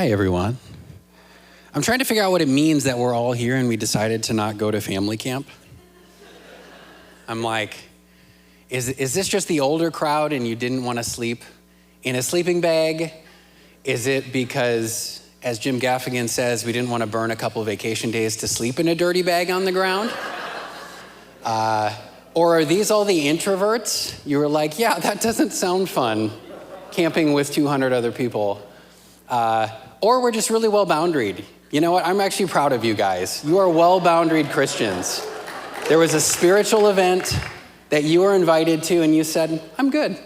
Hi, everyone. I'm trying to figure out what it means that we're all here and we decided to not go to family camp. I'm like, is this just the older crowd and you didn't want to sleep in a sleeping bag? Is it because, as Jim Gaffigan says, we didn't want to burn a couple of vacation days to sleep in a dirty bag on the ground? Or are these all the introverts? You were like, yeah, that doesn't sound fun, camping with 200 other people. Or we're just really well-boundaried. You know what? I'm actually proud of you guys. You are well-boundaried Christians. There was a spiritual event that you were invited to, and you said, I'm good.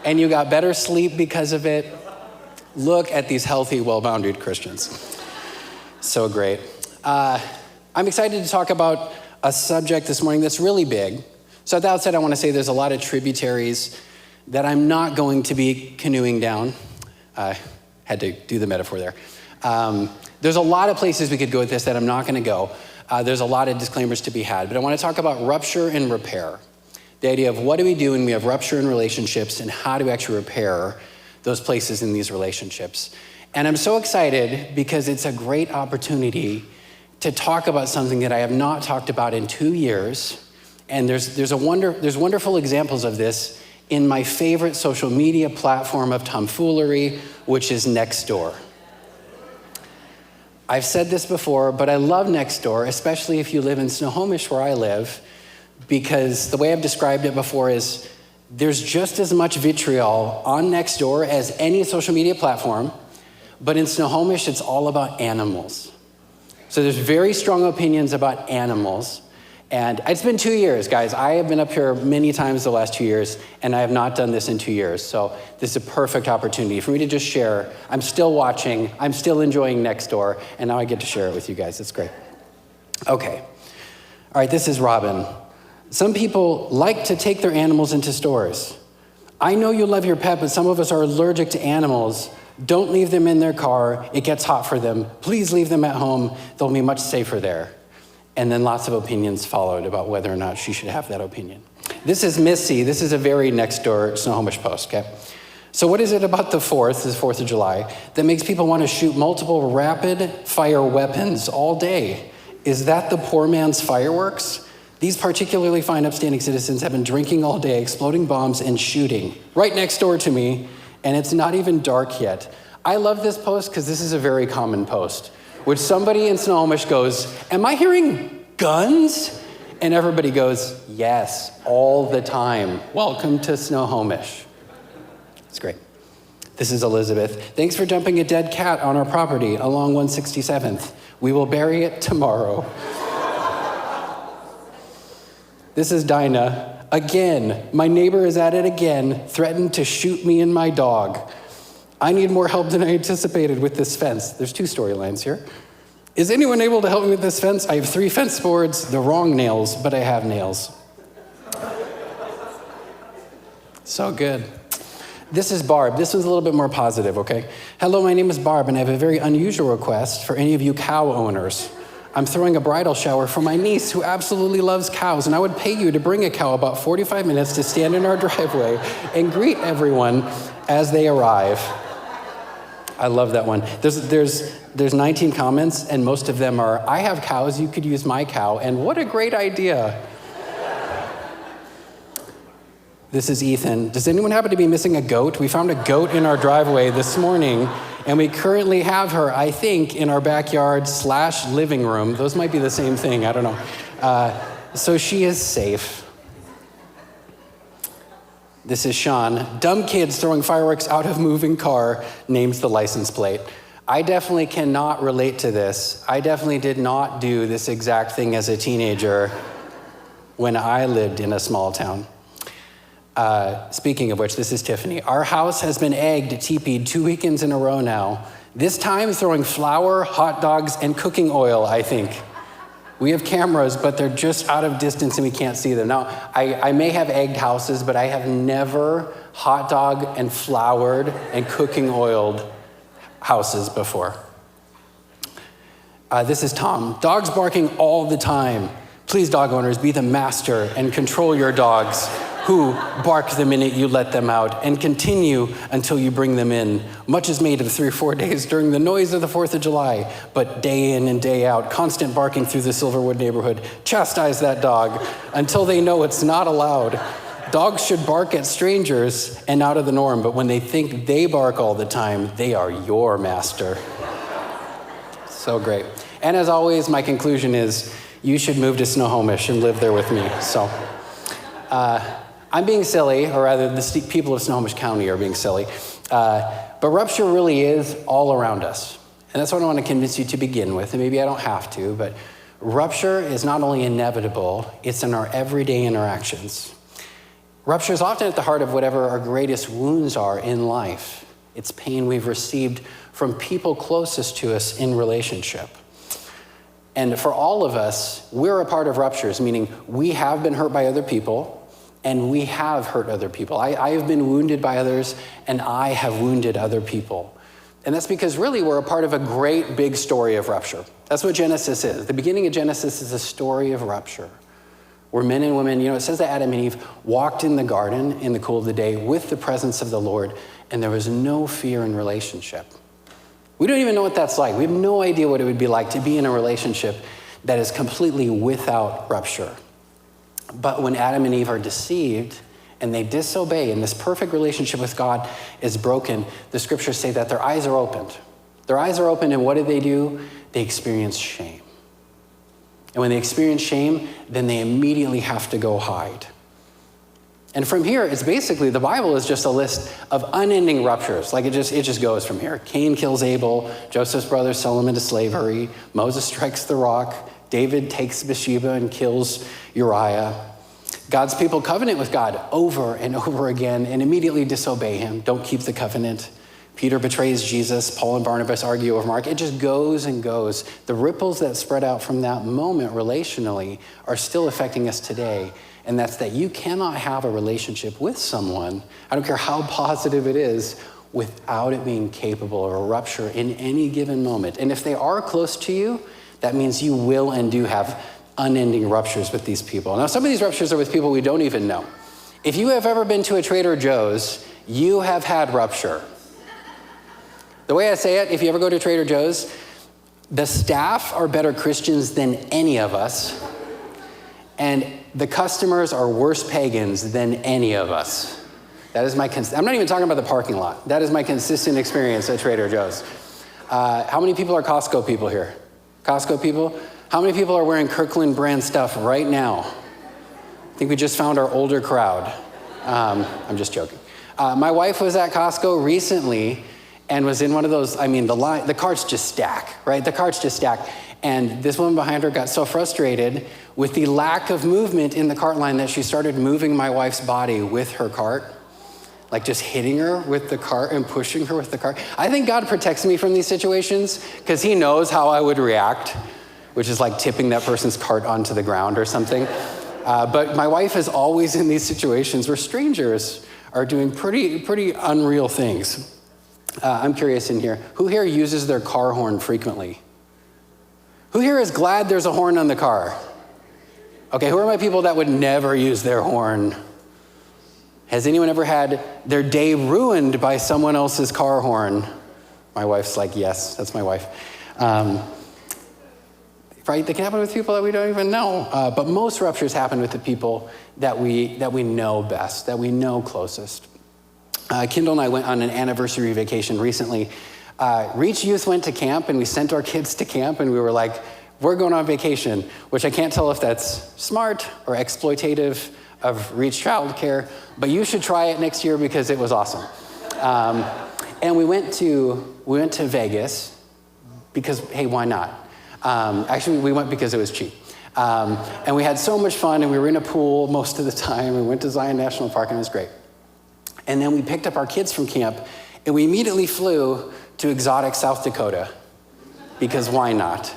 And you got better sleep because of it. Look at these healthy, well-boundaried Christians. So great. I'm excited to talk about a subject this morning that's really big. So at the outset, I want to say there's a lot of tributaries that I'm not going to be canoeing down. Had to do the metaphor there. There's a lot of places we could go with this that I'm not going to go. There's a lot of disclaimers to be had, but I want to talk about rupture and repair. The idea of what do we do when we have rupture in relationships and how do we actually repair those places in these relationships. And I'm so excited because it's a great opportunity to talk about something that I have not talked about in 2 years. And there's wonderful examples of this in my favorite social media platform of tomfoolery, which is Nextdoor. I've said this before, but I love Nextdoor, especially if you live in Snohomish where I live, because the way I've described it before is there's just as much vitriol on Nextdoor as any social media platform, but in Snohomish, it's all about animals. So there's very strong opinions about animals. And it's been 2 years, guys. I have been up here many times the last 2 years, and I have not done this in 2 years. So this is a perfect opportunity for me to just share. I'm still watching, I'm still enjoying Nextdoor, and now I get to share it with you guys. It's great. Okay. All right, this is Robin. Some people like to take their animals into stores. I know you love your pet, but some of us are allergic to animals. Don't leave them in their car. It gets hot for them. Please leave them at home. They'll be much safer there. And then lots of opinions followed about whether or not she should have that opinion. This is Missy. This is a very Nextdoor Snohomish post, okay? So what is it about the 4th, this 4th of July, that makes people want to shoot multiple rapid-fire weapons all day? Is that the poor man's fireworks? These particularly fine, upstanding citizens have been drinking all day, exploding bombs and shooting right next door to me, and it's not even dark yet. I love this post because this is a very common post, which somebody in Snohomish goes, am I hearing guns? And everybody goes, yes, all the time. Welcome to Snohomish. It's great. This is Elizabeth. Thanks for dumping a dead cat on our property along 167th. We will bury it tomorrow. This is Dinah. Again, my neighbor is at it again, threatened to shoot me and my dog. I need more help than I anticipated with this fence. There's 2 storylines here. Is anyone able to help me with this fence? I have 3 fence boards, the wrong nails, but I have nails. So good. This is Barb. This one's a little bit more positive, okay? Hello, my name is Barb, and I have a very unusual request for any of you cow owners. I'm throwing a bridal shower for my niece who absolutely loves cows, and I would pay you to bring a cow about 45 minutes to stand in our driveway and greet everyone as they arrive. I love that one. There's 19 comments, and most of them are, I have cows, you could use my cow, and what a great idea. This is Ethan. Does anyone happen to be missing a goat? We found a goat in our driveway this morning, and we currently have her, I think, in our backyard / living room. Those might be the same thing, I don't know. So she is safe. This is Sean. Dumb kids throwing fireworks out of moving car, names the license plate. I definitely cannot relate to this. I definitely did not do this exact thing as a teenager when I lived in a small town. Speaking of which, this is Tiffany. Our house has been egged, TP'd 2 weekends in a row now. This time throwing flour, hot dogs, and cooking oil, I think. We have cameras, but they're just out of distance and we can't see them. Now, I may have egged houses, but I have never hot dog and floured and cooking oiled houses before. This is Tom. Dogs barking all the time. Please, dog owners, be the master and control your dogs. who bark the minute you let them out and continue until you bring them in. Much is made of 3 or 4 days during the noise of the 4th of July, but day in and day out, constant barking through the Silverwood neighborhood. Chastise that dog until they know it's not allowed. Dogs should bark at strangers and out of the norm, but when they think they bark all the time, they are your master. So great. And as always, my conclusion is you should move to Snohomish and live there with me. So I'm being silly, or rather the people of Snohomish County are being silly, but Rupture really is all around us. And that's what I want to convince you to begin with, and maybe I don't have to, but Rupture is not only inevitable, it's in our everyday interactions. Rupture is often at the heart of whatever our greatest wounds are in life. It's pain we've received from people closest to us in relationship. And for all of us, we're a part of ruptures, meaning we have been hurt by other people, and we have hurt other people. I have been wounded by others, and I have wounded other people. And that's because really we're a part of a great big story of rupture. That's what Genesis is. The beginning of Genesis is a story of rupture, where men and women, it says that Adam and Eve walked in the garden in the cool of the day with the presence of the Lord, and there was no fear in relationship. We don't even know what that's like. We have no idea what it would be like to be in a relationship that is completely without rupture. But when Adam and Eve are deceived and they disobey and this perfect relationship with God is broken, the scriptures say that their eyes are opened. Their eyes are opened, and what do? They experience shame. And when they experience shame, then they immediately have to go hide. And from here, it's basically, the Bible is just a list of unending ruptures. Like it just goes from here. Cain kills Abel, Joseph's brothers sell him into slavery, Moses strikes the rock, David takes Bathsheba and kills Uriah. God's people covenant with God over and over again and immediately disobey him, don't keep the covenant. Peter betrays Jesus, Paul and Barnabas argue over Mark. It just goes and goes. The ripples that spread out from that moment relationally are still affecting us today. And that's that you cannot have a relationship with someone, I don't care how positive it is, without it being capable of a rupture in any given moment. And if they are close to you, that means you will and do have unending ruptures with these people. Now, some of these ruptures are with people we don't even know. If you have ever been to a Trader Joe's, you have had rupture. The way I say it, if you ever go to Trader Joe's, the staff are better Christians than any of us, and the customers are worse pagans than any of us. That is I'm not even talking about the parking lot. That is my consistent experience at Trader Joe's. How many people are Costco people here? Costco people? How many people are wearing Kirkland brand stuff right now? I think we just found our older crowd. I'm just joking. My wife was at Costco recently and was in one of those, the carts just stack, right? The carts just stack. And this woman behind her got so frustrated with the lack of movement in the cart line that she started moving my wife's body with her cart, like just hitting her with the cart and pushing her with the cart. I think God protects me from these situations because he knows how I would react, which is like tipping that person's cart onto the ground or something. But my wife is always in these situations where strangers are doing pretty unreal things. I'm curious in here, who here uses their car horn frequently? Who here is glad there's a horn on the car? Okay, who are my people that would never use their horn? Has anyone ever had their day ruined by someone else's car horn? My wife's like, yes, that's my wife. Right, they can happen with people that we don't even know. But most ruptures happen with the people that we know best, that we know closest. Kendall and I went on an anniversary vacation recently. Reach Youth went to camp, and we sent our kids to camp, and we were like, we're going on vacation, which I can't tell if that's smart or exploitative of Reach childcare, but you should try it next year because it was awesome. And we went to Vegas because, hey, why not? Actually, we went because it was cheap. And we had so much fun, and we were in a pool most of the time. We went to Zion National Park, and it was great. And then we picked up our kids from camp, and we immediately flew to exotic South Dakota, because why not?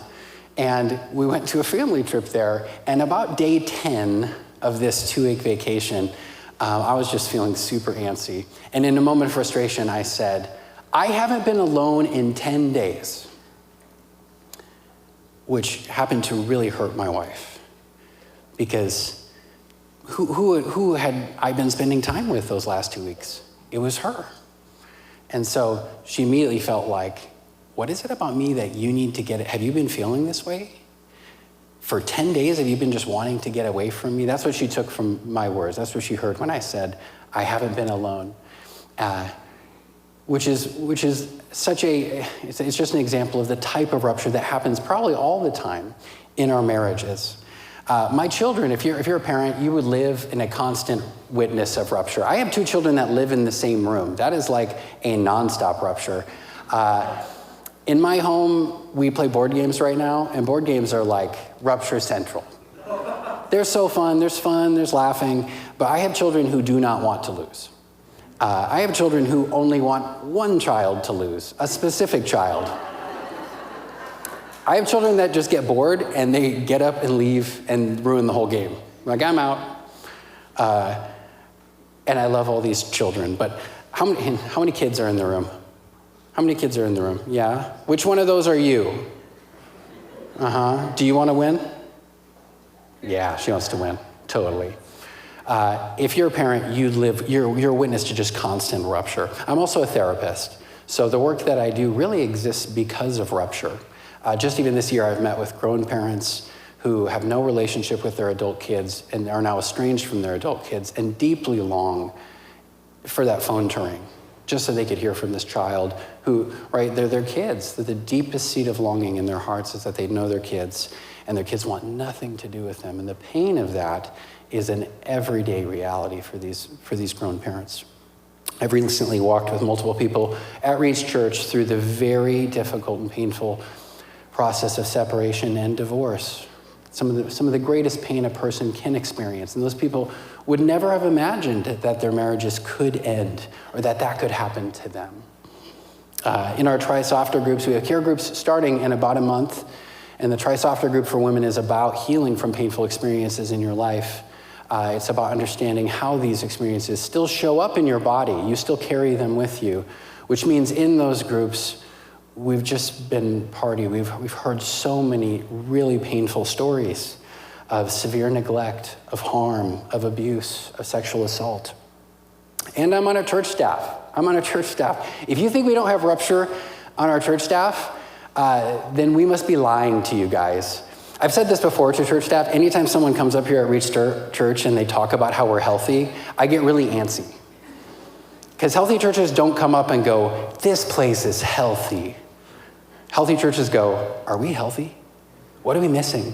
And we went to a family trip there, and about day 10 of this 2-week vacation, I was just feeling super antsy. And in a moment of frustration, I said, I haven't been alone in 10 days, which happened to really hurt my wife, because who had I been spending time with those last 2 weeks? It was her. And so she immediately felt like, what is it about me that you need to get it? Have you been feeling this way? For 10 days, have you been just wanting to get away from me? That's what she took from my words. That's what she heard when I said, I haven't been alone. Which is such it's just an example of the type of rupture that happens probably all the time in our marriages. My children, if you're a parent, you would live in a constant witness of rupture. I have 2 children that live in the same room. That is like a nonstop rupture. In my home, we play board games right now, and board games are like rupture central. They're so fun, there's laughing, but I have children who do not want to lose. I have children who only want one child to lose, a specific child. I have children that just get bored and they get up and leave and ruin the whole game. Like, I'm out. And I love all these children, but how many kids are in the room? How many kids are in the room? Yeah? Which one of those are you? Do you want to win? Yeah, she wants to win, totally. If you're a parent, you're a witness to just constant rupture. I'm also a therapist, so the work that I do really exists because of rupture. Just even this year, I've met with grown parents who have no relationship with their adult kids and are now estranged from their adult kids and deeply long for that phone to ring, just so they could hear from this child who, right, they're their kids. The deepest seed of longing in their hearts is that they know their kids, and their kids want nothing to do with them. And the pain of that is an everyday reality for these grown parents. I've recently walked with multiple people at Reach Church through the very difficult and painful process of separation and divorce. Some of the greatest pain a person can experience. And those people would never have imagined that their marriages could end or that could happen to them. In our Try Softer groups, we have care groups starting in about a month. And the Try Softer group for women is about healing from painful experiences in your life. It's about understanding how these experiences still show up in your body. You still carry them with you, which means in those groups, we've just been party. We've heard so many really painful stories of severe neglect, of harm, of abuse, of sexual assault. And I'm on a church staff. If you think we don't have rupture on our church staff, then we must be lying to you guys. I've said this before to church staff. Anytime someone comes up here at Reach Church and they talk about how we're healthy, I get really antsy. Because healthy churches don't come up and go, this place is healthy. Healthy churches go, are we healthy? What are we missing?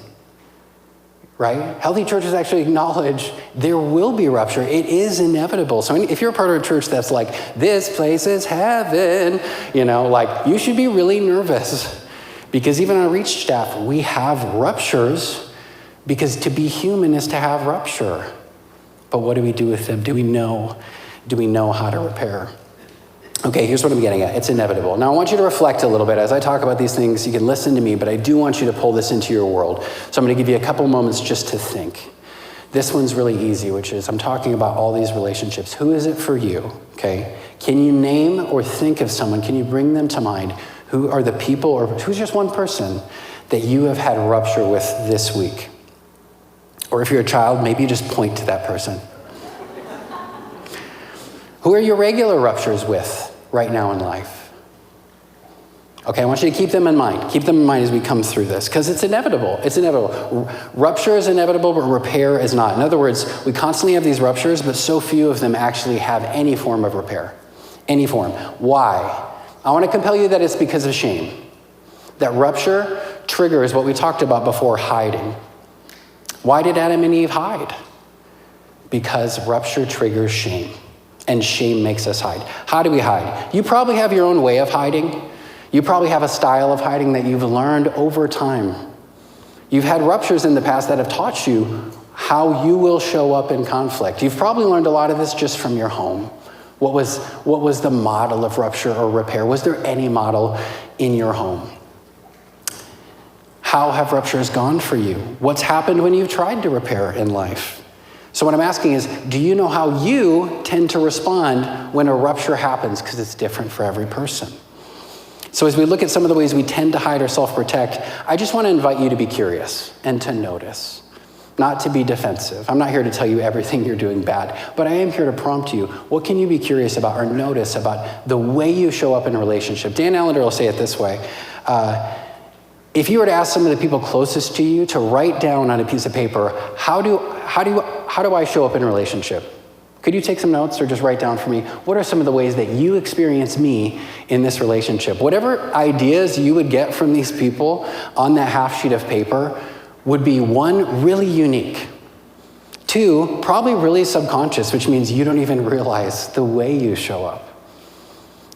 Right? Healthy churches actually acknowledge there will be rupture. It is inevitable. So if you're a part of a church that's like, this place is heaven, you should be really nervous. Because even on a Reach staff, we have ruptures, because to be human is to have rupture. But what do we do with them? Do we know how to repair? Okay, here's what I'm getting at. It's inevitable. Now I want you to reflect a little bit. As I talk about these things, you can listen to me, but I do want you to pull this into your world. So I'm going to give you a couple moments just to think. This one's really easy, which is I'm talking about all these relationships. Who is it for you? Okay. Can you name or think of someone? Can you bring them to mind? Who are the people, or who's just one person that you have had rupture with this week? Or if you're a child, maybe you just point to that person. Who are your regular ruptures with right now in life? Okay, I want you to keep them in mind. Keep them in mind as we come through this, because it's inevitable. It's inevitable. Rupture is inevitable, but repair is not. In other words, we constantly have these ruptures, but so few of them actually have any form of repair. Any form. Why? I want to compel you that it's because of shame. That rupture triggers what we talked about before, hiding. Why did Adam and Eve hide? Because rupture triggers shame. And shame makes us hide. How do we hide? You probably have your own way of hiding. You probably have a style of hiding that you've learned over time. You've had ruptures in the past that have taught you how you will show up in conflict. You've probably learned a lot of this just from your home. What was the model of rupture or repair? Was there any model in your home? How have ruptures gone for you? What's happened when you've tried to repair in life? So what I'm asking is, do you know how you tend to respond when a rupture happens? Because it's different for every person. So as we look at some of the ways we tend to hide or self-protect, I just want to invite you to be curious and to notice. not to be defensive. I'm not here to tell you everything you're doing bad, but I am here to prompt you. What can you be curious about or notice about the way you show up in a relationship? Dan Allender will say it this way. If you were to ask some of the people closest to you to write down on a piece of paper, how do I show up in a relationship? Could you take some notes or just write down for me, what are some of the ways that you experience me in this relationship? Whatever ideas you would get from these people on that half sheet of paper would be, one, really unique. Two, probably really subconscious, which means you don't even realize the way you show up.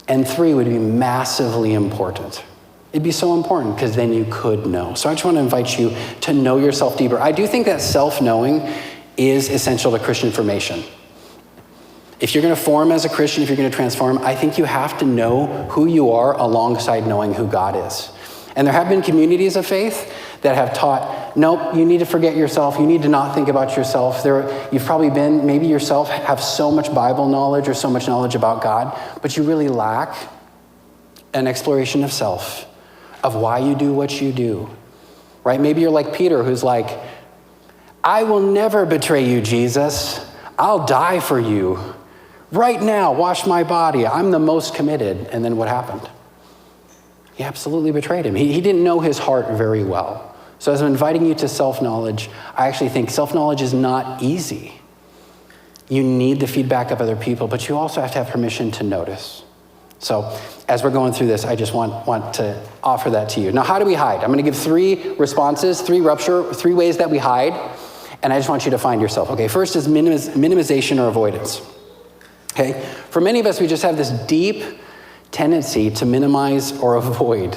And three, would be massively important. It'd be so important because then you could know. So I just want to invite you to know yourself deeper. I do think that self-knowing is essential to Christian formation. If you're going to form as a Christian, if you're going to transform, I think you have to know who you are alongside knowing who God is. And there have been communities of faith that have taught, nope, you need to forget yourself. You need to not think about yourself. You've probably been, maybe yourself, have so much Bible knowledge or so much knowledge about God, but you really lack an exploration of self, of why you do what you do, right? Maybe you're like Peter, who's like, I will never betray you, Jesus. I'll die for you. Right now, wash my body. I'm the most committed. And then what happened? He absolutely betrayed him. He didn't know his heart very well. So as I'm inviting you to self-knowledge, I actually think self-knowledge is not easy. You need the feedback of other people, but you also have to have permission to notice. So as we're going through this, I just want to offer that to you. Now, how do we hide? I'm going to give 3 responses, 3 ways that we hide, and I just want you to find yourself. Okay, first is minimization or avoidance. Okay, for many of us, we just have this deep tendency to minimize or avoid.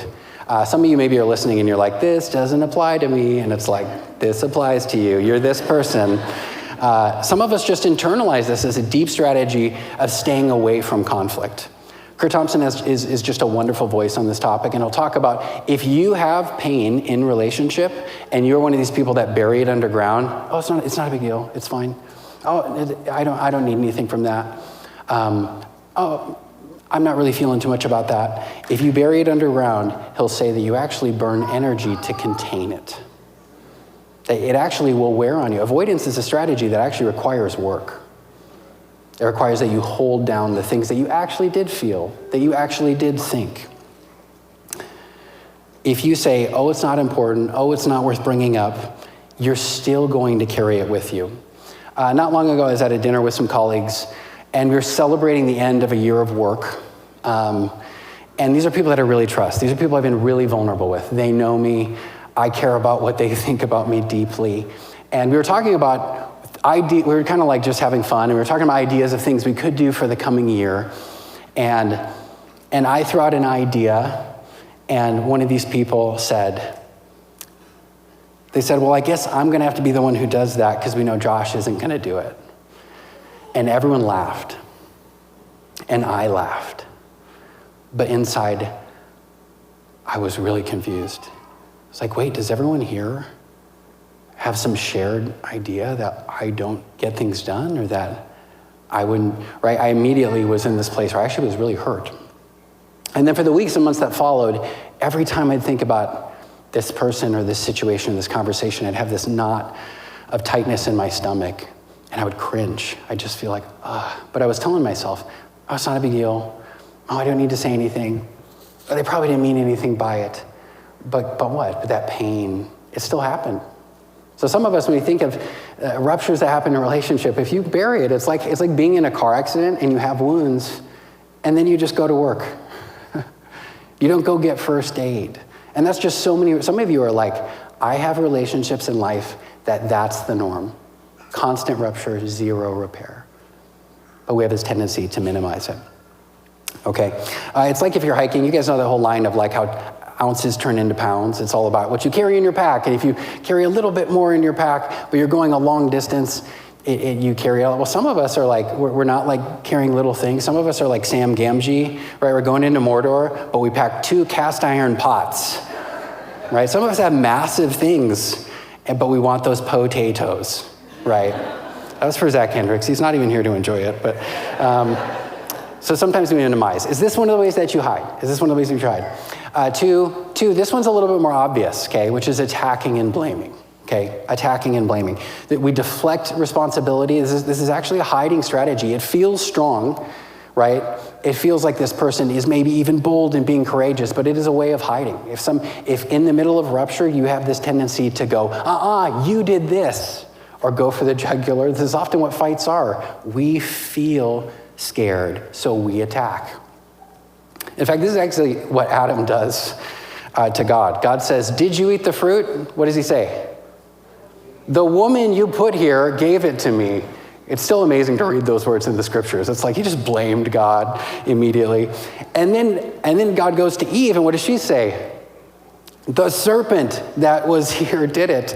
Some of you maybe are listening and you're like, this doesn't apply to me, and it's like, this applies to you. You're this person. Some of us just internalize this as a deep strategy of staying away from conflict. Kurt Thompson is just a wonderful voice on this topic, and he'll talk about if you have pain in relationship and you're one of these people that bury it underground, oh, it's not a big deal, it's fine. Oh, I don't need anything from that. I'm not really feeling too much about that. If you bury it underground, he'll say that you actually burn energy to contain it. It actually will wear on you. Avoidance is a strategy that actually requires work. It requires that you hold down the things that you actually did feel, that you actually did think. If you say, oh, it's not important, oh, it's not worth bringing up, you're still going to carry it with you. Not long ago, I was at a dinner with some colleagues, and we were celebrating the end of a year of work. And these are people that I really trust. These are people I've been really vulnerable with. They know me. I care about what they think about me deeply. And we were talking about we were kind of like just having fun, and we were talking about ideas of things we could do for the coming year. And I threw out an idea, and one of these people said, well, I guess I'm going to have to be the one who does that because we know Josh isn't going to do it. And everyone laughed, and I laughed. But inside, I was really confused. It's like, wait, does everyone here have some shared idea that I don't get things done, or that I wouldn't, right? I immediately was in this place where I actually was really hurt. And then for the weeks and months that followed, every time I'd think about this person or this situation, this conversation, I'd have this knot of tightness in my stomach, and I would cringe. I'd just feel like, but I was telling myself, oh, it's not a big deal. Oh, I don't need to say anything. Oh, they probably didn't mean anything by it. But what? But that pain, it still happened. So some of us, when we think of ruptures that happen in a relationship, if you bury it, it's like being in a car accident and you have wounds, and then you just go to work. You don't go get first aid. And that's just some of you are like, I have relationships in life that's the norm. Constant rupture, zero repair. But we have this tendency to minimize it. Okay, it's like if you're hiking, you guys know the whole line of like how ounces turn into pounds. It's all about what you carry in your pack. And if you carry a little bit more in your pack, but you're going a long distance, you carry a lot. Well, some of us are like, we're not like carrying little things. Some of us are like Sam Gamgee, right? We're going into Mordor, but we pack 2 cast iron pots, right? Some of us have massive things, but we want those potatoes, right? That was for Zach Hendricks. He's not even here to enjoy it, but so sometimes we minimize. Is this one of the ways that you hide? Is this one of the ways that you hide? Two, this one's a little bit more obvious, okay, which is attacking and blaming, okay? Attacking and blaming. That we deflect responsibility. This is actually a hiding strategy. It feels strong, right? It feels like this person is maybe even bold and being courageous, but it is a way of hiding. If in the middle of rupture, you have this tendency to go, you did this, or go for the jugular. This is often what fights are. We feel scared, so we attack. In fact, this is actually what Adam does to God. God says, did you eat the fruit? What does he say? The woman you put here gave it to me. It's still amazing to read those words in the scriptures. It's like he just blamed God immediately. And then God goes to Eve, and what does she say? The serpent that was here did it.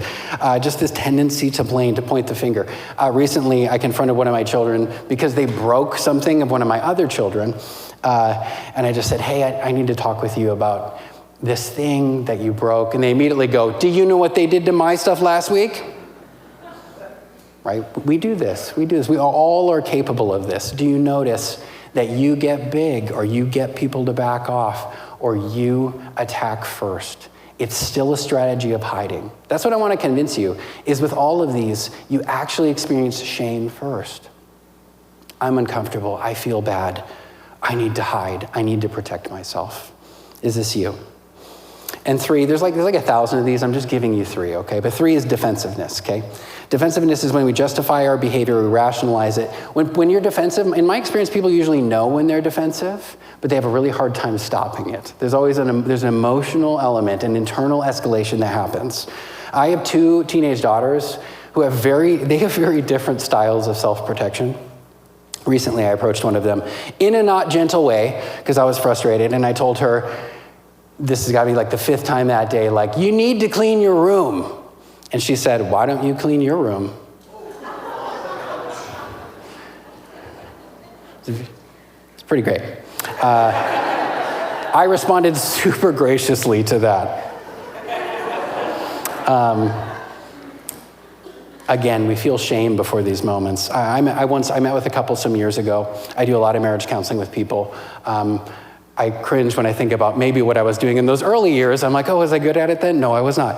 Just this tendency to blame, to point the finger. Recently, I confronted one of my children because they broke something of one of my other children. And I just said, hey, I need to talk with you about this thing that you broke. And they immediately go, do you know what they did to my stuff last week? Right? We do this. We all are capable of this. Do you notice that you get big, or you get people to back off, or you attack first? It's still a strategy of hiding. That's what I want to convince you, is with all of these, you actually experience shame first. I'm uncomfortable. I feel bad. I need to hide. I need to protect myself. Is this you? And 3, there's like 1,000 of these. I'm just giving you 3, okay? But 3 is defensiveness, okay? Defensiveness is when we justify our behavior, we rationalize it. When you're defensive, in my experience, people usually know when they're defensive, but they have a really hard time stopping it. There's always there's an emotional element, an internal escalation that happens. I have 2 teenage daughters who have very different styles of self-protection. Recently, I approached one of them in a not gentle way because I was frustrated, and I told her, this has got to be like the 5th time that day, like, you need to clean your room. And she said, why don't you clean your room? It's pretty great. I responded super graciously to that. Again, we feel shame before these moments. I met with a couple some years ago. I do a lot of marriage counseling with people. I cringe when I think about maybe what I was doing in those early years. I'm like, was I good at it then? No, I was not.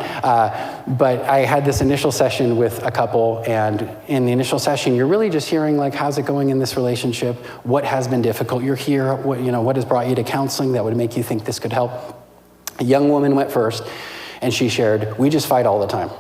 But I had this initial session with a couple, and in the initial session, you're really just hearing, like, how's it going in this relationship? What has been difficult? You're here. What has brought you to counseling that would make you think this could help? A young woman went first, and she shared, we just fight all the time.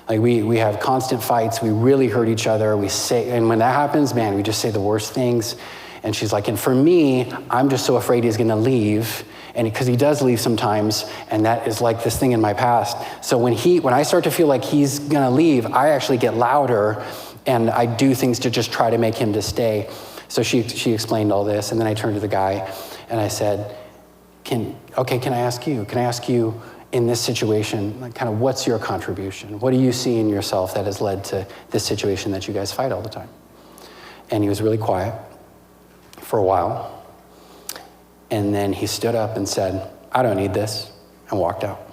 Like, we have constant fights. We really hurt each other. And when that happens, man, we just say the worst things. And she's like, and for me, I'm just so afraid he's gonna leave, and because he does leave sometimes, and that is like this thing in my past. So when I start to feel like he's gonna leave, I actually get louder, and I do things to just try to make him to stay. So she explained all this, and then I turned to the guy, and I said, can I ask you in this situation, like, kind of what's your contribution? What do you see in yourself that has led to this situation that you guys fight all the time? And he was really quiet for a while, and then he stood up and said, I don't need this, and walked out.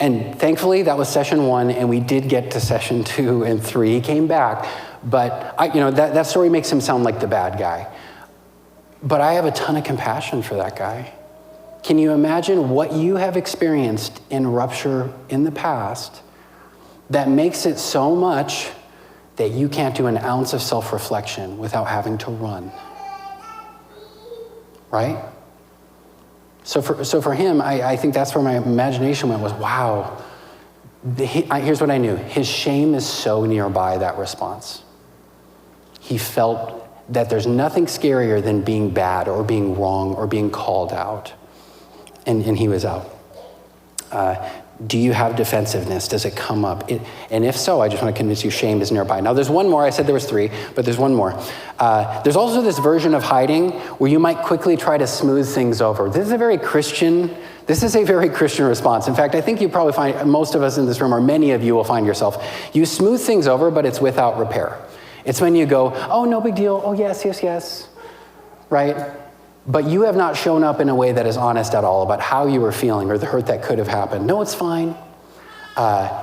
And thankfully, that was session 1, and we did get to session 2 and 3. He came back, but that story makes him sound like the bad guy. But I have a ton of compassion for that guy. Can you imagine what you have experienced in rupture in the past that makes it so much that you can't do an ounce of self-reflection without having to run, right? So for him, I think that's where my imagination went, was, wow, here's what I knew. His shame is so nearby that response. He felt that there's nothing scarier than being bad or being wrong or being called out, and he was out. Do you have defensiveness? Does it come up? And if so, I just want to convince you shame is nearby. Now, there's one more. I said there was 3, but there's one more. There's also this version of hiding where you might quickly try to smooth things over. This is a very Christian response. In fact, I think you probably find, most of us in this room, or many of you will find yourself, you smooth things over, but it's without repair. It's when you go, oh, no big deal. Oh, yes, right? But you have not shown up in a way that is honest at all about how you were feeling or the hurt that could have happened. No, it's fine.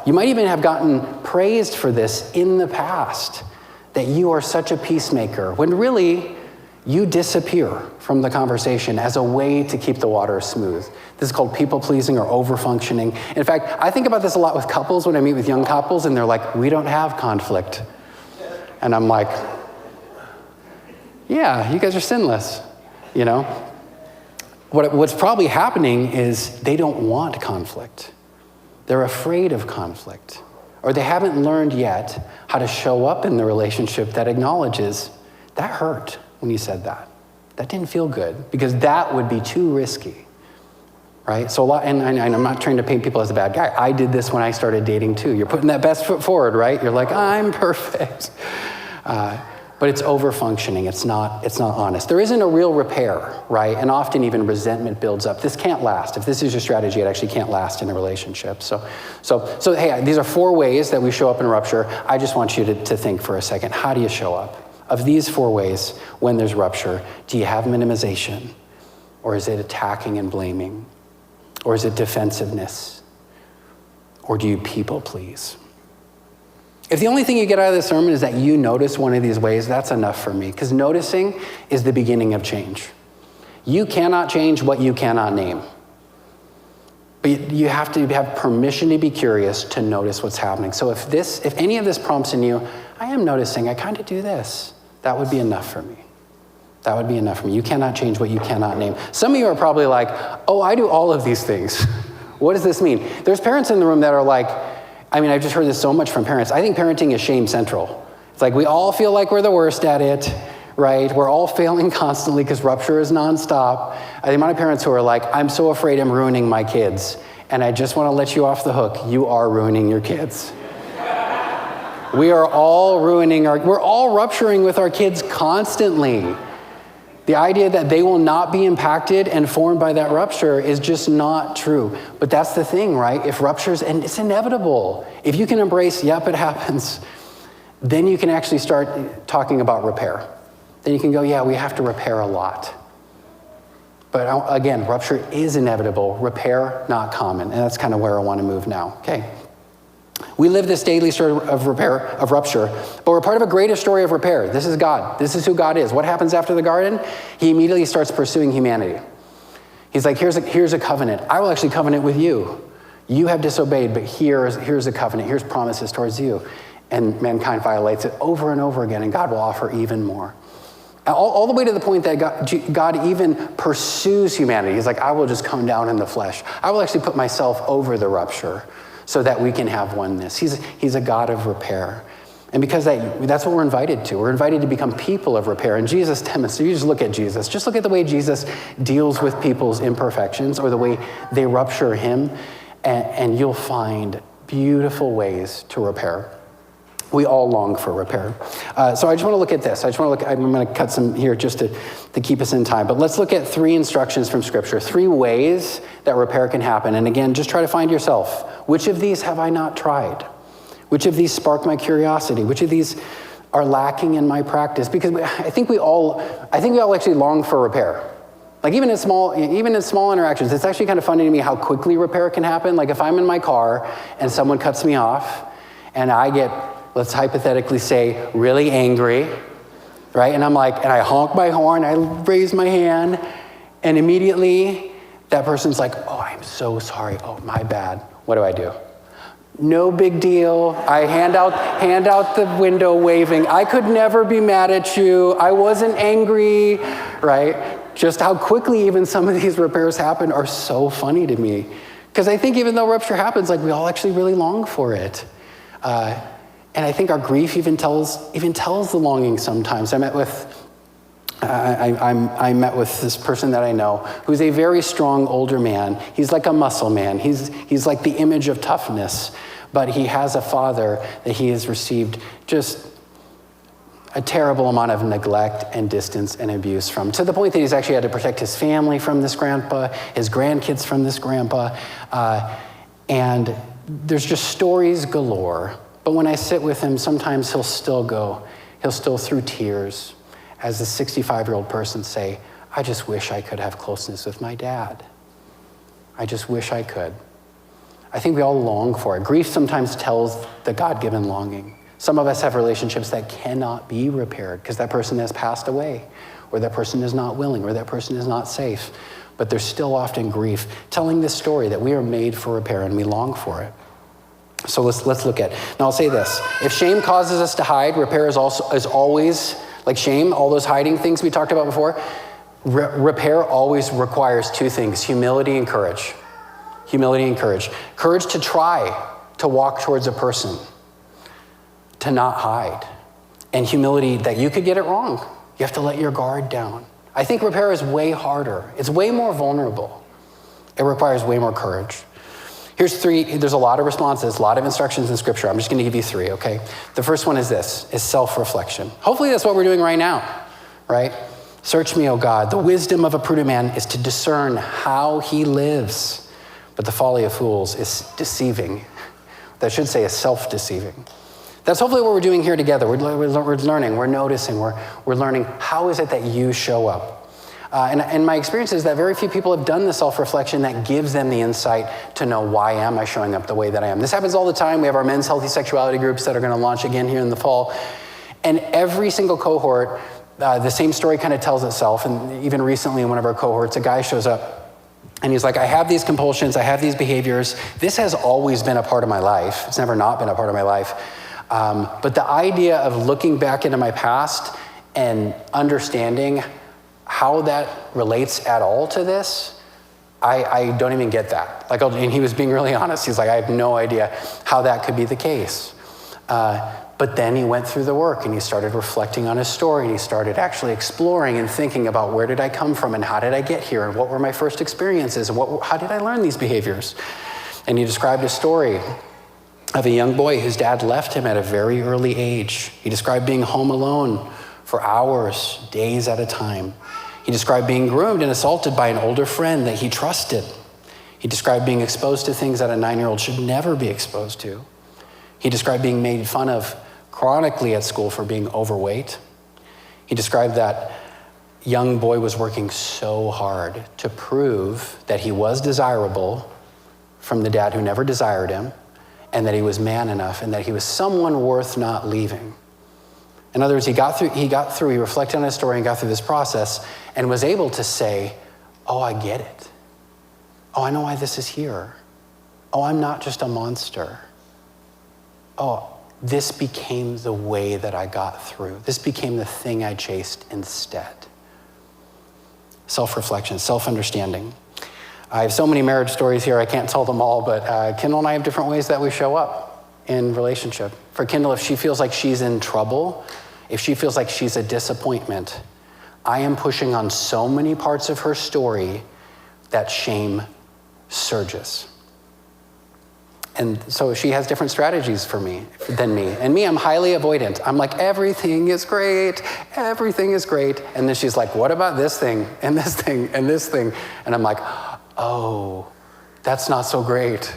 You might even have gotten praised for this in the past, that you are such a peacemaker, when really you disappear from the conversation as a way to keep the water smooth. This is called people-pleasing or over-functioning. In fact, I think about this a lot with couples when I meet with young couples, and they're like, we don't have conflict. And I'm like, yeah, you guys are sinless, you know? What's probably happening is they don't want conflict. They're afraid of conflict. Or they haven't learned yet how to show up in the relationship that acknowledges, that hurt when you said that. That didn't feel good, because that would be too risky, right? So and I'm not trying to paint people as a bad guy. I did this when I started dating too. You're putting that best foot forward, right? You're like, I'm perfect. But it's over-functioning. It's not honest. There isn't a real repair, right? And often even resentment builds up. This can't last. If this is your strategy, it actually can't last in a relationship. So hey, these are 4 ways that we show up in rupture. I just want you to think for a second. How do you show up? Of these 4 ways, when there's rupture, do you have minimization? Or is it attacking and blaming? Or is it defensiveness? Or do you people please? If the only thing you get out of this sermon is that you notice one of these ways, that's enough for me, because noticing is the beginning of change. You cannot change what you cannot name. But you have to have permission to be curious to notice what's happening. So if any of this prompts in you, I am noticing, I kind of do this, that would be enough for me. That would be enough for me. You cannot change what you cannot name. Some of you are probably like, oh, I do all of these things. What does this mean? There's parents in the room that are like, I've just heard this so much from parents. I think parenting is shame central. It's like we all feel like we're the worst at it, right? We're all failing constantly because rupture is nonstop. The amount of parents who are like, I'm so afraid I'm ruining my kids. And I just want to let you off the hook. You are ruining your kids. We are all we're all rupturing with our kids constantly. The idea that they will not be impacted and formed by that rupture is just not true. But that's the thing, right? If ruptures, and it's inevitable. If you can embrace, yep, it happens, then you can actually start talking about repair. Then you can go, yeah, we have to repair a lot. But again, rupture is inevitable. Repair, not common. And that's kind of where I want to move now. Okay. We live this daily story of rupture, but we're part of a greater story of repair. This is God. This is who God is. What happens after the garden? He immediately starts pursuing humanity. He's like, here's a covenant. I will actually covenant with you. You have disobeyed, but here's a covenant. Here's promises towards you. And mankind violates it over and over again, and God will offer even more. All the way to the point that God even pursues humanity. He's like, I will just come down in the flesh. I will actually put myself over the rupture so that we can have oneness. He's a God of repair. And because that's what we're invited to. We're invited to become people of repair. And Jesus demonstrates, you just look at Jesus. Just look at the way Jesus deals with people's imperfections or the way they rupture him, and you'll find beautiful ways to repair. We all long for repair. So I just want to look at this. I'm going to cut some here just to keep us in time. But let's look at 3 instructions from Scripture, 3 ways that repair can happen. And again, just try to find yourself. Which of these have I not tried? Which of these spark my curiosity? Which of these are lacking in my practice? Because I think we all actually long for repair. Like even in small interactions, it's actually kind of funny to me how quickly repair can happen. Like if I'm in my car and someone cuts me off and I get, let's hypothetically say, really angry, right? And I honk my horn, I raise my hand, and immediately that person's like, oh, I'm so sorry. Oh, my bad. What do? No big deal. I hand out the window waving. I could never be mad at you. I wasn't angry, right? Just how quickly even some of these repairs happen are so funny to me. Because I think even though rupture happens, like we all actually really long for it. And I think our grief even tells the longing sometimes. I met with this person that I know who's a very strong older man. He's like a muscle man. He's like the image of toughness, but he has a father that he has received just a terrible amount of neglect and distance and abuse from, to the point that he's actually had to protect his family from this grandpa, his grandkids from this grandpa, and there's just stories galore. But when I sit with him, sometimes he'll still through tears, as the 65-year-old person say, I just wish I could have closeness with my dad. I just wish I could. I think we all long for it. Grief sometimes tells the God-given longing. Some of us have relationships that cannot be repaired because that person has passed away, or that person is not willing, or that person is not safe. But there's still often grief. Telling this story that we are made for repair and we long for it. So let's look at it. Now I'll say this. If shame causes us to hide, repair is always, like shame, all those hiding things we talked about before, repair always requires two things, humility and courage. Humility and courage. Courage to try to walk towards a person, to not hide. And humility that you could get it wrong. You have to let your guard down. I think repair is way harder. It's way more vulnerable. It requires way more courage. Here's three. There's a lot of responses, a lot of instructions in Scripture. I'm just going to give you three, okay? The first one is this, is self-reflection. Hopefully that's what we're doing right now, right? Search me, O God. The wisdom of a prudent man is to discern how he lives. But the folly of fools is deceiving. That should say is self-deceiving. That's hopefully what we're doing here together. We're learning, we're noticing, we're learning how is it that you show up. And my experience is that very few people have done the self-reflection that gives them the insight to know why am I showing up the way that I am. This happens all the time. We have our men's healthy sexuality groups that are going to launch again here in the fall. And every single cohort, the same story kind of tells itself. And even recently in one of our cohorts, a guy shows up and he's like, I have these compulsions, I have these behaviors. This has always been a part of my life. It's never not been a part of my life. But the idea of looking back into my past and understanding how that relates at all to this, I don't even get that. And he was being really honest. He's like, I have no idea how that could be the case. But then he went through the work and he started reflecting on his story and he started actually exploring and thinking about where did I come from and how did I get here and what were my first experiences and how did I learn these behaviors? And he described a story of a young boy whose dad left him at a very early age. He described being home alone for hours, days at a time. He described being groomed and assaulted by an older friend that he trusted. He described being exposed to things that a 9-year-old should never be exposed to. He described being made fun of chronically at school for being overweight. He described that young boy was working so hard to prove that he was desirable from the dad who never desired him, and that he was man enough, and that he was someone worth not leaving. In other words, he reflected on his story and got through this process and was able to say, oh, I get it. Oh, I know why this is here. Oh, I'm not just a monster. Oh, this became the way that I got through. This became the thing I chased instead. Self-reflection, self-understanding. I have so many marriage stories here, I can't tell them all, but Kendall and I have different ways that we show up in relationship. For Kendall, if she feels like she's in trouble, if she feels like she's a disappointment, I am pushing on so many parts of her story that shame surges. And so she has different strategies than me. And me, I'm highly avoidant. I'm like, everything is great. Everything is great. And then she's like, what about this thing and this thing and this thing? And I'm like, oh, that's not so great.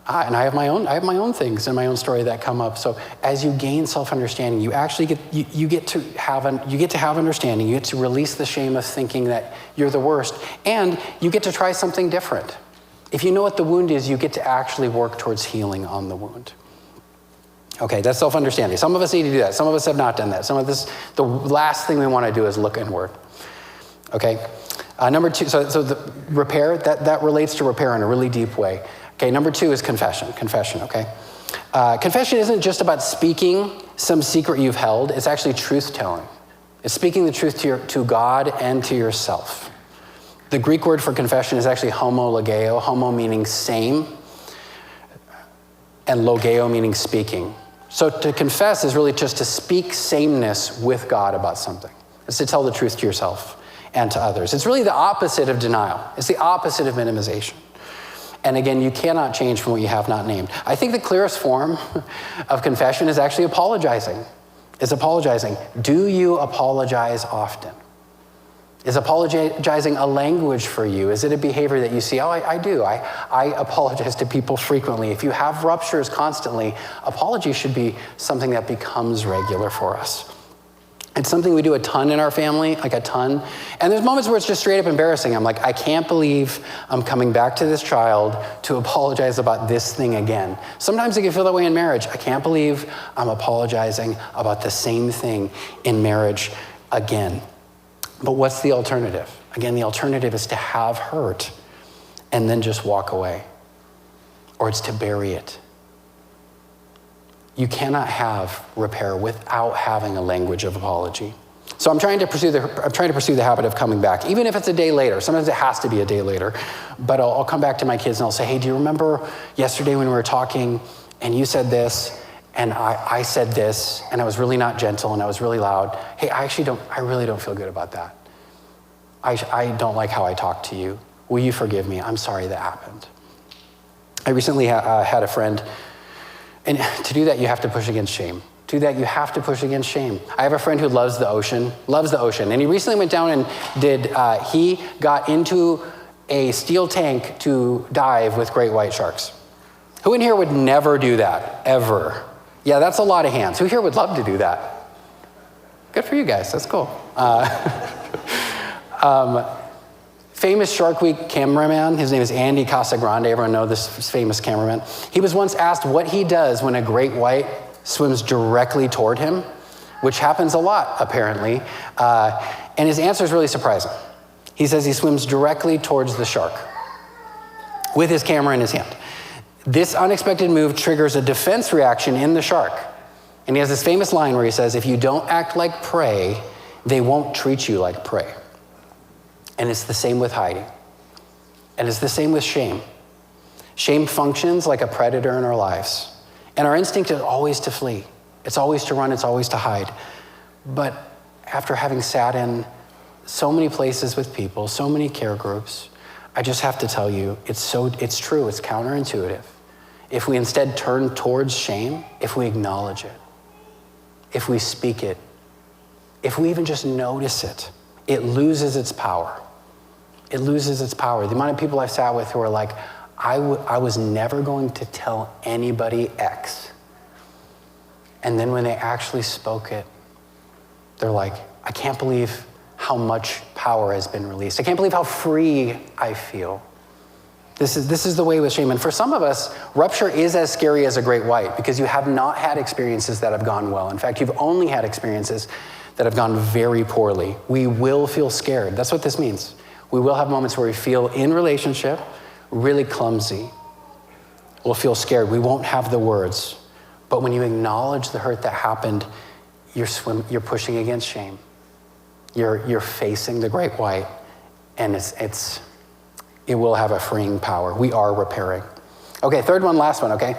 And I have my own things in my own story that come up. So as you gain self-understanding, you actually get to have understanding. You get to release the shame of thinking that you're the worst, and you get to try something different. If you know what the wound is, you get to actually work towards healing on the wound. Okay, that's self-understanding. Some of us need to do that. Some of us have not done that. Some of this, the last thing we want to do is look inward. Okay, number two, so the repair, that relates to repair in a really deep way. Okay, number two is confession, okay? Confession isn't just about speaking some secret you've held, it's actually truth-telling. It's speaking the truth to God and to yourself. The Greek word for confession is actually homologeo, homo meaning same, and logeo meaning speaking. So to confess is really just to speak sameness with God about something. It's to tell the truth to yourself and to others. It's really the opposite of denial. It's the opposite of minimization. And again, you cannot change from what you have not named. I think the clearest form of confession is actually apologizing. Do you apologize often? Is apologizing a language for you? Is it a behavior that you see? Oh, I do. I apologize to people frequently. If you have ruptures constantly, apology should be something that becomes regular for us. It's something we do a ton in our family, like a ton. And there's moments where it's just straight up embarrassing. I'm like, I can't believe I'm coming back to this child to apologize about this thing again. Sometimes it can feel that way in marriage. I can't believe I'm apologizing about the same thing in marriage again. But what's the alternative? Again, the alternative is to have hurt and then just walk away. Or it's to bury it. You cannot have repair without having a language of apology. So I'm trying to pursue the habit of coming back, even if it's a day later. Sometimes it has to be a day later. But I'll come back to my kids and I'll say, hey, do you remember yesterday when we were talking and you said this and I said this and I was really not gentle and I was really loud? Hey, I really don't feel good about that. I don't like how I talked to you. Will you forgive me? I'm sorry that happened. I recently had a friend, and to do that, you have to push against shame. To do that, you have to push against shame. I have a friend who loves the ocean, and he recently went down and he got into a steel tank to dive with great white sharks. Who in here would never do that, ever? Yeah, that's a lot of hands. Who here would love to do that? Good for you guys, that's cool. Famous Shark Week cameraman, his name is Andy Casagrande, everyone knows this famous cameraman. He was once asked what he does when a great white swims directly toward him, which happens a lot, apparently, and his answer is really surprising. He says he swims directly towards the shark with his camera in his hand. This unexpected move triggers a defense reaction in the shark, and he has this famous line where he says, if you don't act like prey, they won't treat you like prey. And it's the same with hiding. And it's the same with shame. Shame functions like a predator in our lives. And our instinct is always to flee. It's always to run, it's always to hide. But after having sat in so many places with people, so many care groups, I just have to tell you, it's true, it's counterintuitive. If we instead turn towards shame, if we acknowledge it, if we speak it, if we even just notice it, it loses its power. It loses its power. The amount of people I've sat with who are like, I was never going to tell anybody X. And then when they actually spoke it, they're like, I can't believe how much power has been released. I can't believe how free I feel. This is the way with shame. And for some of us, rupture is as scary as a great white because you have not had experiences that have gone well. In fact, you've only had experiences that have gone very poorly. We will feel scared. That's what this means. We will have moments where we feel in relationship really clumsy. We'll feel scared. We won't have the words. But when you acknowledge the hurt that happened, you're pushing against shame. You're facing the great white, and it will have a freeing power. We are repairing. Okay, third one, last one, okay?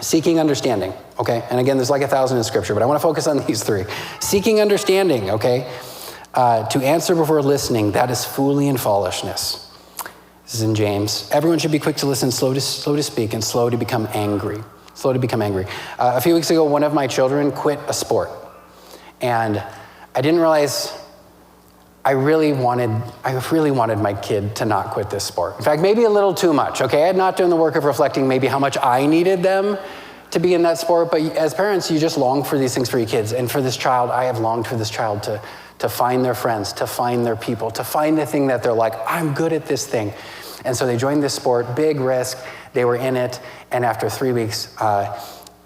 Seeking understanding, okay? And again, there's like 1,000 in scripture, but I want to focus on these three. Seeking understanding, okay? To answer before listening, that is folly and foolishness. This is in James. Everyone should be quick to listen, slow to speak, and slow to become angry. Slow to become angry. A few weeks ago, one of my children quit a sport. And I didn't realize I really wanted my kid to not quit this sport. In fact, maybe a little too much, okay? I had not done the work of reflecting maybe how much I needed them to be in that sport, but as parents, you just long for these things for your kids. And for this child, I have longed for this child to find their friends, to find their people, to find the thing that they're like, I'm good at this thing. And so they joined this sport, big risk, they were in it, and after 3 weeks,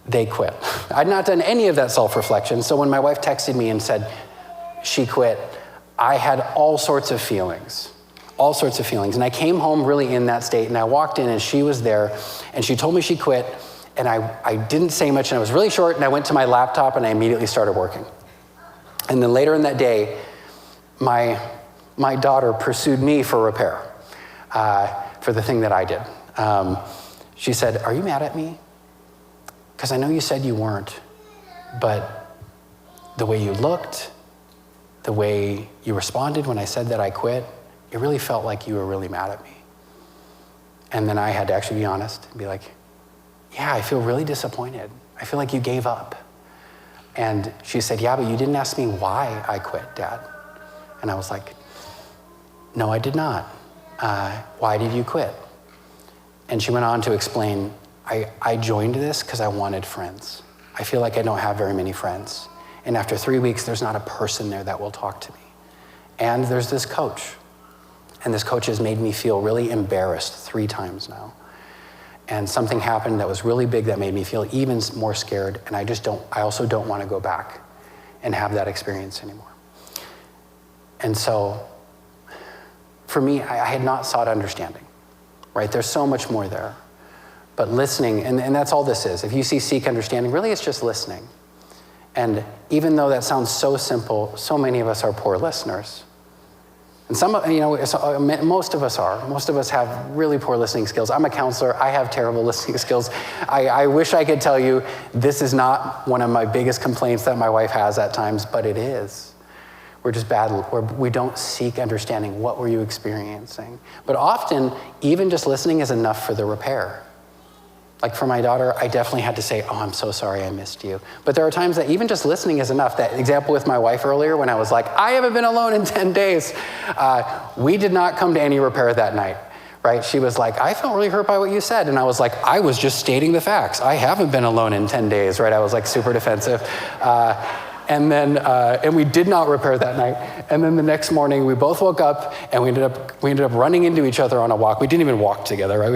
they quit. I'd not done any of that self-reflection, so when my wife texted me and said she quit, I had all sorts of feelings. And I came home really in that state, and I walked in and she was there, and she told me she quit, and I didn't say much, and I was really short, and I went to my laptop and I immediately started working. And then later in that day, my daughter pursued me for repair, for the thing that I did. She said, are you mad at me? Because I know you said you weren't, but the way you looked, the way you responded when I said that I quit, it really felt like you were really mad at me. And then I had to actually be honest and be like, yeah, I feel really disappointed. I feel like you gave up. And she said, yeah, but you didn't ask me why I quit, Dad. And I was like, no, I did not. Why did you quit? And she went on to explain, I joined this because I wanted friends. I feel like I don't have very many friends. And after 3 weeks, there's not a person there that will talk to me. And there's this coach. And this coach has made me feel really embarrassed 3 times now. And something happened that was really big that made me feel even more scared. And I also don't want to go back and have that experience anymore. And so for me, I had not sought understanding, right? There's so much more there. But listening, and that's all this is. If you see seek understanding, really it's just listening. And even though that sounds so simple, so many of us are poor listeners. And most of us are. Most of us have really poor listening skills. I'm a counselor. I have terrible listening skills. I wish I could tell you this is not one of my biggest complaints that my wife has at times, but it is. We're just bad. We don't seek understanding. What were you experiencing? But often, even just listening is enough for the repair. Like for my daughter, I definitely had to say, oh, I'm so sorry I missed you. But there are times that even just listening is enough. That example with my wife earlier when I was like, I haven't been alone in 10 days. We did not come to any repair that night, right? She was like, I felt really hurt by what you said. And I was like, I was just stating the facts. I haven't been alone in 10 days, right? I was like super defensive. And we did not repair that night. And then the next morning, we both woke up and we ended up running into each other on a walk. We didn't even walk together, right?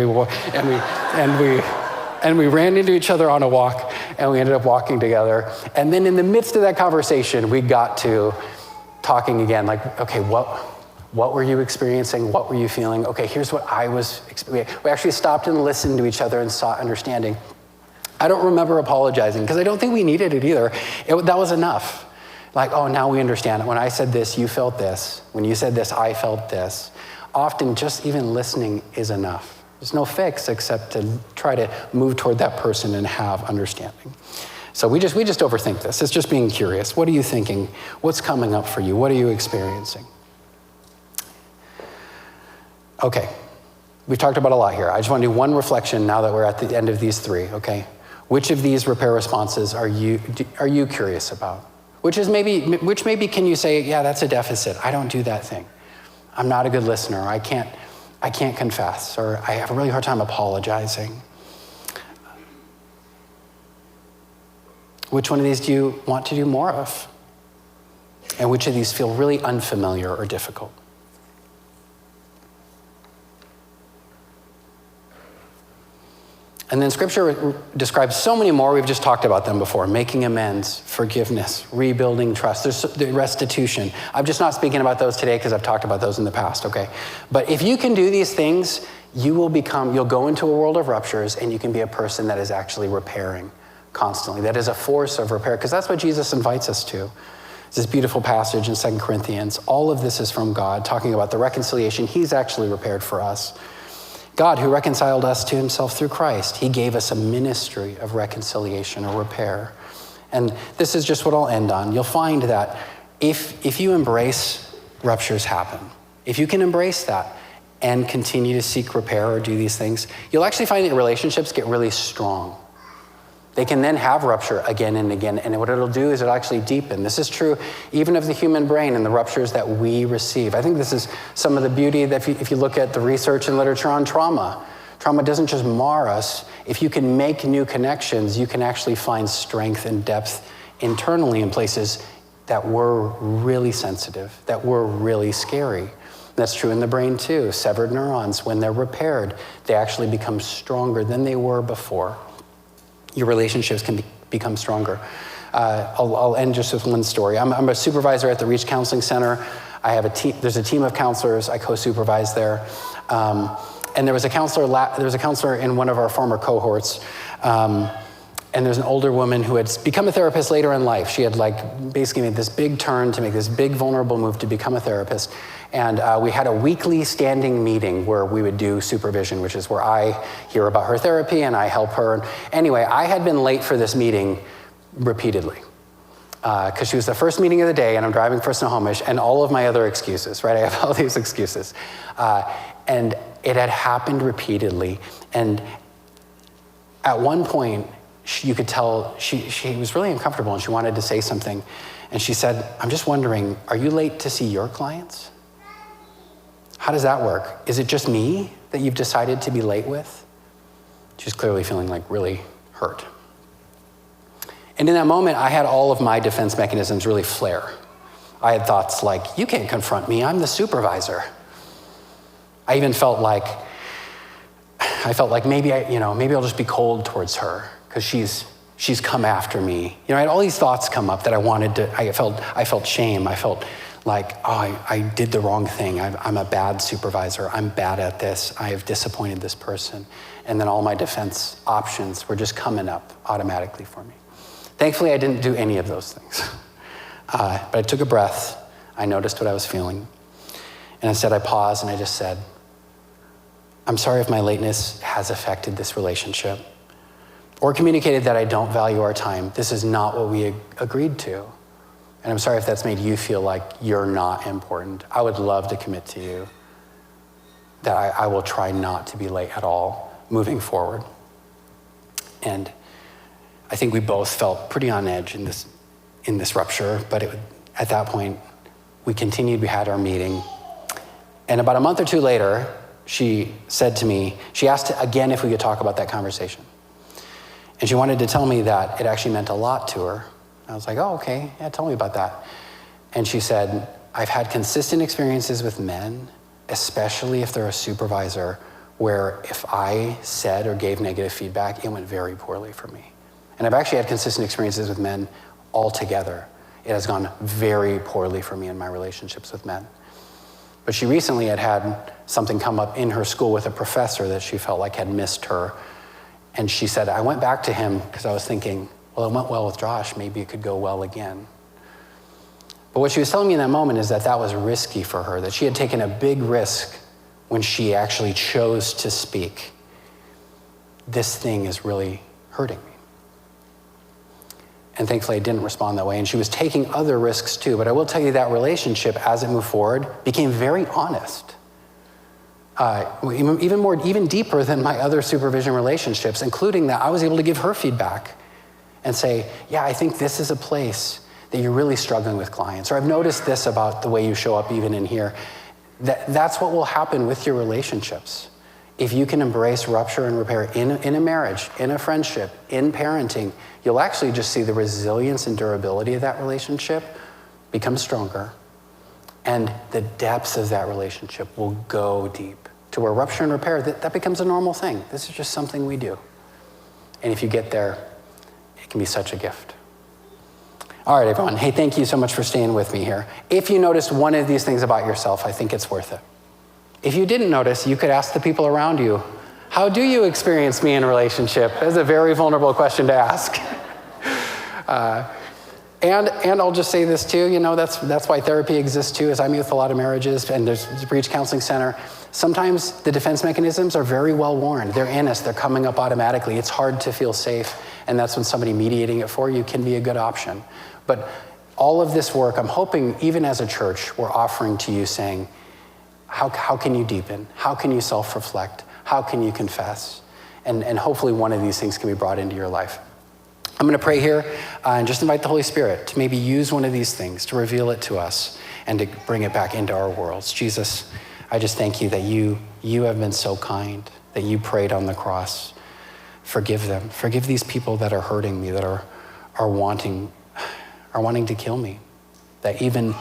And we ran into each other on a walk, and we ended up walking together. And then in the midst of that conversation, we got to talking again, like, okay, what were you experiencing? What were you feeling? Okay, here's what I was experiencing. We actually stopped and listened to each other and sought understanding. I don't remember apologizing, because I don't think we needed it either. That was enough. Like, oh, now we understand it. When I said this, you felt this. When you said this, I felt this. Often just even listening is enough. There's no fix except to try to move toward that person and have understanding. So we just overthink this. It's just being curious. What are you thinking? What's coming up for you? What are you experiencing? Okay, we've talked about a lot here. I just want to do one reflection now that we're at the end of these three, okay? Which of these repair responses are you curious about? Which maybe can you say, yeah, that's a deficit. I don't do that thing. I'm not a good listener. I can't confess, or I have a really hard time apologizing. Which one of these do you want to do more of? And which of these feel really unfamiliar or difficult? And then Scripture describes so many more. We've just talked about them before. Making amends, forgiveness, rebuilding trust. There's the restitution. I'm just not speaking about those today because I've talked about those in the past, okay? But if you can do these things, you'll go into a world of ruptures, and you can be a person that is actually repairing constantly. That is a force of repair, because that's what Jesus invites us to. It's this beautiful passage in 2 Corinthians. All of this is from God, talking about the reconciliation He's actually repaired for us. God, who reconciled us to Himself through Christ, He gave us a ministry of reconciliation or repair. And this is just what I'll end on. You'll find that if you embrace ruptures happen, if you can embrace that and continue to seek repair or do these things, you'll actually find that relationships get really strong. They can then have rupture again and again, and what it'll do is it'll actually deepen. This is true even of the human brain and the ruptures that we receive. I think this is some of the beauty that if you look at the research and literature on trauma doesn't just mar us. If you can make new connections, you can actually find strength and depth internally in places that were really sensitive, that were really scary. That's true in the brain too. Severed neurons, when they're repaired, they actually become stronger than they were before. Your relationships can become stronger. I'll end just with one story. I'm a supervisor at the Reach Counseling Center. I have a team. There's a team of counselors. I co-supervise there. And there was a counselor in one of our former cohorts. And there's an older woman who had become a therapist later in life. She had basically made this big turn to make this big vulnerable move to become a therapist. And we had a weekly standing meeting where we would do supervision, which is where I hear about her therapy and I help her. Anyway, I had been late for this meeting repeatedly because she was the first meeting of the day and I'm driving for Snohomish and all of my other excuses, right? I have all these excuses. And it had happened repeatedly. And at one point, you could tell she was really uncomfortable and she wanted to say something. And she said, I'm just wondering, are you late to see your clients? How does that work? Is it just me that you've decided to be late with? She's clearly feeling really hurt. And in that moment, I had all of my defense mechanisms really flare. I had thoughts like, you can't confront me, I'm the supervisor. I even felt like maybe I'll just be cold towards her because she's come after me. I had all these thoughts come up that I felt shame. I felt like, oh, I did the wrong thing. I'm a bad supervisor. I'm bad at this. I have disappointed this person. And then all my defense options were just coming up automatically for me. Thankfully, I didn't do any of those things. But I took a breath. I noticed what I was feeling. And instead, I paused and I just said, I'm sorry if my lateness has affected this relationship or communicated that I don't value our time. This is not what we agreed to. And I'm sorry if that's made you feel like you're not important. I would love to commit to you that I will try not to be late at all moving forward. And I think we both felt pretty on edge in this rupture, but at that point, we continued, we had our meeting. And about a month or two later, she said to me, she asked again if we could talk about that conversation. And she wanted to tell me that it actually meant a lot to her. I was like, oh, okay, yeah, tell me about that. And she said, I've had consistent experiences with men, especially if they're a supervisor, where if I said or gave negative feedback, it went very poorly for me. And I've actually had consistent experiences with men altogether. It has gone very poorly for me in my relationships with men. But she recently had something come up in her school with a professor that she felt like had missed her. And she said, I went back to him because I was thinking, well, it went well with Josh, maybe it could go well again. But what she was telling me in that moment is that that was risky for her, that she had taken a big risk when she actually chose to speak. This thing is really hurting me. And thankfully, I didn't respond that way. And she was taking other risks too. But I will tell you that relationship, as it moved forward, became very honest. Even deeper than my other supervision relationships, including that I was able to give her feedback and say, yeah, I think this is a place that you're really struggling with clients. Or I've noticed this about the way you show up even in here. That's what will happen with your relationships. If you can embrace rupture and repair in a marriage, in a friendship, in parenting, you'll actually just see the resilience and durability of that relationship become stronger. And the depths of that relationship will go deep to where rupture and repair, that becomes a normal thing. This is just something we do. And if you get there, it can be such a gift. All right, everyone. Hey, thank you so much for staying with me here. If you noticed one of these things about yourself, I think it's worth it. If you didn't notice, you could ask the people around you, how do you experience me in a relationship? That's a very vulnerable question to ask. And I'll just say this too, that's why therapy exists too, is I meet with a lot of marriages and there's a breach counseling center. Sometimes the defense mechanisms are very well worn. They're in us, they're coming up automatically. It's hard to feel safe, and that's when somebody mediating it for you can be a good option. But all of this work, I'm hoping even as a church, we're offering to you saying, how can you deepen? How can you self-reflect? How can you confess? And hopefully one of these things can be brought into your life. I'm going to pray here and just invite the Holy Spirit to maybe use one of these things to reveal it to us and to bring it back into our worlds. Jesus, I just thank you that you have been so kind, that you prayed on the cross. Forgive them. Forgive these people that are hurting me, that are wanting to kill me. That even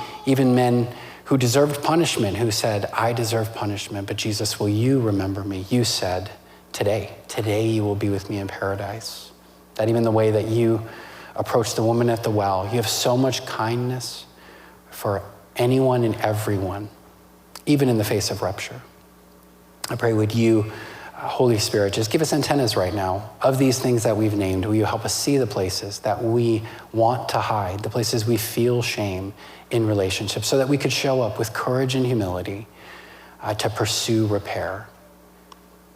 men who deserved punishment, who said, I deserve punishment, but Jesus, will you remember me? You said, today you will be with me in paradise. That even the way that you approached the woman at the well, you have so much kindness for anyone and everyone, even in the face of rupture. I pray, would you, Holy Spirit, just give us antennas right now of these things that we've named. Will you help us see the places that we want to hide, the places we feel shame in relationships, so that we could show up with courage and humility to pursue repair.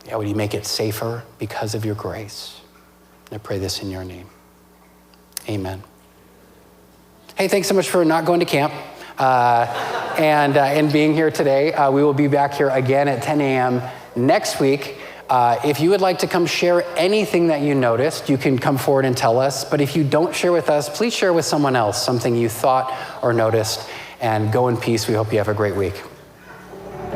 Yeah, would you make it safer because of your grace? I pray this in your name. Amen. Hey, thanks so much for not going to camp and being here today. We will be back here again at 10 a.m. next week. If you would like to come share anything that you noticed, you can come forward and tell us. But if you don't share with us, please share with someone else something you thought or noticed. And go in peace. We hope you have a great week.